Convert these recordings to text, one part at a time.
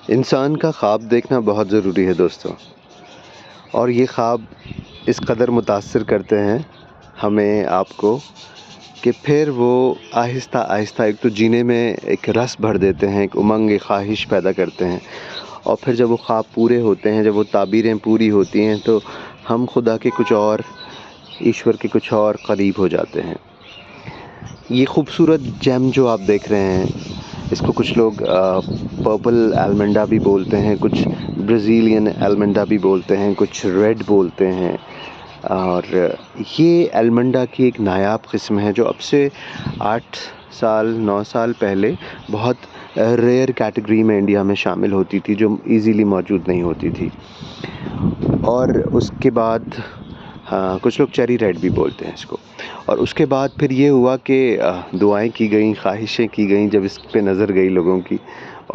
इंसान का ख्वाब देखना बहुत ज़रूरी है दोस्तों। और ये ख्वाब इस कदर मुतासिर करते हैं हमें आपको कि फिर वो आहिस्ता आहिस्ता एक तो जीने में एक रस भर देते हैं, एक उमंग, एक ख्वाहिश पैदा करते हैं। और फिर जब वो ख्वाब पूरे होते हैं, जब वो ताबीरें पूरी होती हैं, तो हम खुदा के कुछ और, ईश्वर के कुछ और करीब हो जाते हैं। ये खूबसूरत जेम जो आप देख रहे हैं, इसको कुछ लोग पर्पल एल्मंडा भी बोलते हैं, कुछ ब्राज़ीलियन एल्मंडा भी बोलते हैं, कुछ रेड बोलते हैं। और ये एल्मंडा की एक नायाब किस्म है जो अब से 8 साल 9 साल पहले बहुत रेयर कैटेगरी में इंडिया में शामिल होती थी, जो इजीली मौजूद नहीं होती थी। और उसके बाद कुछ लोग चेरी रेड भी बोलते हैं इसको। और उसके बाद फिर ये हुआ कि दुआएं की गई, ख्वाहिशें की गई जब इस पे नज़र गई लोगों की,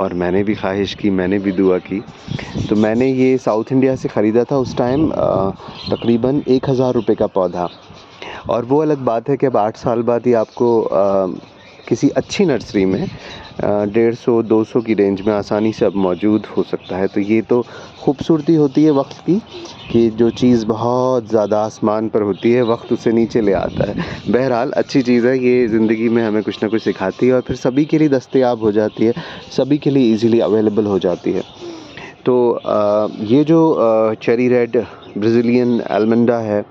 और मैंने भी ख्वाहिश की, मैंने भी दुआ की। तो मैंने ये साउथ इंडिया से ख़रीदा था उस टाइम, तकरीबन 1000 रुपये का पौधा। और वो अलग बात है कि अब 8 साल बाद ही आपको किसी अच्छी नर्सरी में 150-200 की रेंज में आसानी से अब मौजूद हो सकता है। तो ये तो खूबसूरती होती है वक्त की, कि जो चीज़ बहुत ज़्यादा आसमान पर होती है, वक्त उसे नीचे ले आता है। बहरहाल अच्छी चीज़ है ये, ज़िंदगी में हमें कुछ ना कुछ सिखाती है और फिर सभी के लिए दस्तयाब हो जाती है, सभी के लिए ईज़िली अवेलेबल हो जाती है। तो ये जो चेरी रेड ब्राज़ीलियन एल्मंडा है,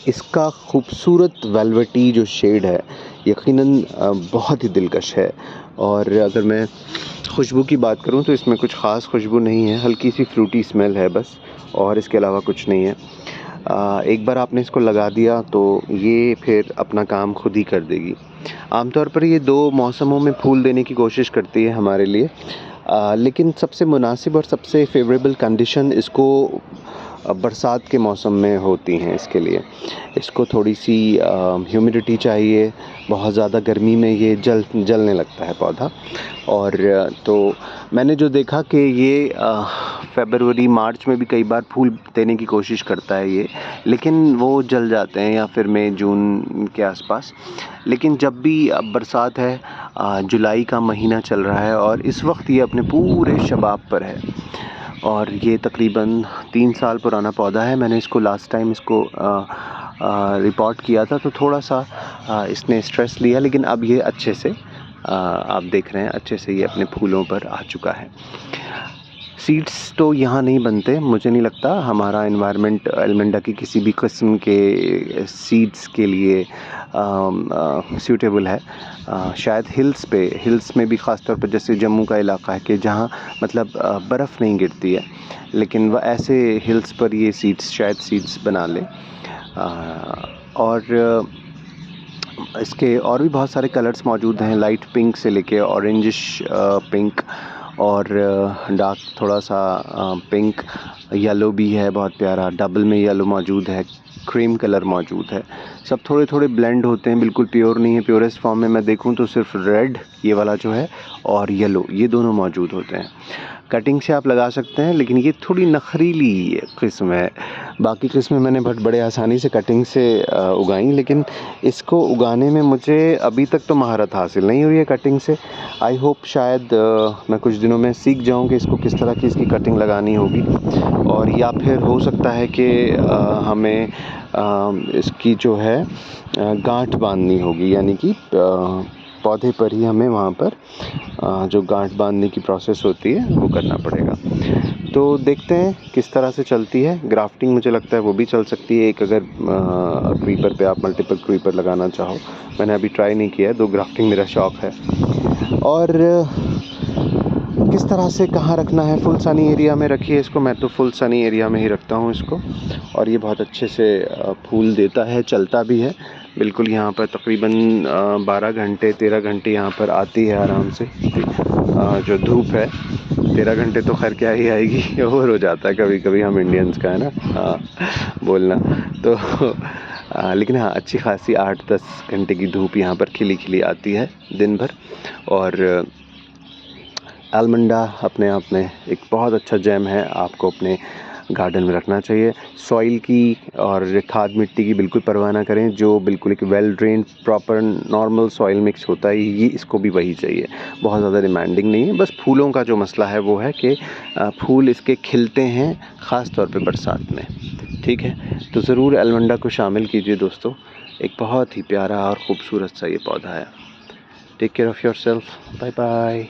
इसका खूबसूरत वेलवेटी जो शेड है, यकीनन बहुत ही दिलकश है। और अगर मैं खुशबू की बात करूं तो इसमें कुछ ख़ास खुशबू नहीं है, हल्की सी फ्रूटी स्मेल है बस, और इसके अलावा कुछ नहीं है। एक बार आपने इसको लगा दिया तो ये फिर अपना काम खुद ही कर देगी। आमतौर पर ये 2 मौसमों में फूल देने की कोशिश करती है हमारे लिए, लेकिन सबसे मुनासिब और सबसे फेवरेबल कंडीशन इसको बरसात के मौसम में होती हैं। इसके लिए इसको थोड़ी सी ह्यूमिडिटी चाहिए, बहुत ज़्यादा गर्मी में ये जलने लगता है पौधा। और तो मैंने जो देखा कि ये फ़रवरी मार्च में भी कई बार फूल देने की कोशिश करता है ये, लेकिन वो जल जाते हैं, या फिर मई जून के आसपास। लेकिन जब भी अब बरसात है, जुलाई का महीना चल रहा है और इस वक्त ये अपने पूरे शबाब पर है। और ये तकरीबन 3 साल पुराना पौधा है। मैंने इसको लास्ट टाइम इसको रिपोर्ट किया था तो थोड़ा सा इसने स्ट्रेस लिया, लेकिन अब ये अच्छे से आप देख रहे हैं, अच्छे से ये अपने फूलों पर आ चुका है। सीड्स तो यहाँ नहीं बनते, मुझे नहीं लगता हमारा एनवायरनमेंट एल्मंडा की किसी भी किस्म के सीड्स के लिए सूटेबल है। शायद हिल्स में भी ख़ास तौर पर, जैसे जम्मू का इलाका है कि जहाँ मतलब बर्फ़ नहीं गिरती है, लेकिन वह ऐसे हिल्स पर ये सीड्स बना ले। और इसके और भी बहुत सारे कलर्स मौजूद हैं, लाइट पिंक से लेके ऑरेंजिश पिंक, और डार्क थोड़ा सा पिंक, येलो भी है बहुत प्यारा, डबल में येलो मौजूद है, क्रीम कलर मौजूद है। सब थोड़े थोड़े ब्लेंड होते हैं, बिल्कुल प्योर नहीं है। प्योरेस्ट फॉर्म में मैं देखूं तो सिर्फ रेड ये वाला जो है और येलो, ये दोनों मौजूद होते हैं। कटिंग से आप लगा सकते हैं, लेकिन ये थोड़ी नखरीली किस्म है। बाकी किस्में मैंने बहुत बड़े आसानी से कटिंग से उगाई, लेकिन इसको उगाने में मुझे अभी तक तो महारत हासिल नहीं हुई है कटिंग से। आई होप शायद मैं कुछ दिनों में सीख जाऊं कि इसको किस तरह की इसकी कटिंग लगानी होगी, और या फिर हो सकता है कि हमें इसकी जो है गांठ बांधनी होगी, यानी कि पौधे पर ही हमें वहाँ पर जो गांठ बांधने की प्रोसेस होती है वो करना पड़ेगा। तो देखते हैं किस तरह से चलती है। ग्राफ्टिंग मुझे लगता है वो भी चल सकती है, एक अगर क्रीपर पे आप मल्टीपल क्रीपर लगाना चाहो। मैंने अभी ट्राई नहीं किया है, 2 ग्राफ्टिंग मेरा शौक़ है। और किस तरह से कहाँ रखना है, फुल सनी एरिया में रखिए इसको। मैं तो फुल सनी एरिया में ही रखता हूँ इसको, और ये बहुत अच्छे से फूल देता है, चलता भी है बिल्कुल। यहाँ पर तकरीबन 12 घंटे 13 घंटे यहाँ पर आती है आराम से। जो धूप है 13 घंटे तो खैर क्या ही आएगी, ओवर हो जाता है कभी कभी हम इंडियंस का, है ना, बोलना तो लेकिन हाँ, अच्छी खासी 8-10 घंटे की धूप यहाँ पर खिली खिली आती है दिन भर। और एल्मंडा अपने आप में एक बहुत अच्छा जैम है, आपको अपने गार्डन में रखना चाहिए। सॉइल की और खाद मिट्टी की बिल्कुल परवाह ना करें, जो बिल्कुल एक well drain proper normal soil mix होता है, ये इसको भी वही चाहिए। बहुत ज़्यादा डिमांडिंग नहीं है। बस फूलों का जो मसला है वो है कि फूल इसके खिलते हैं ख़ास तौर पे बरसात में, ठीक है। तो ज़रूर एलमंडा को शामिल कीजिए दोस्तों, एक बहुत ही प्यारा और ख़ूबसूरत सा ये पौधा है। Take care of yourself, bye bye.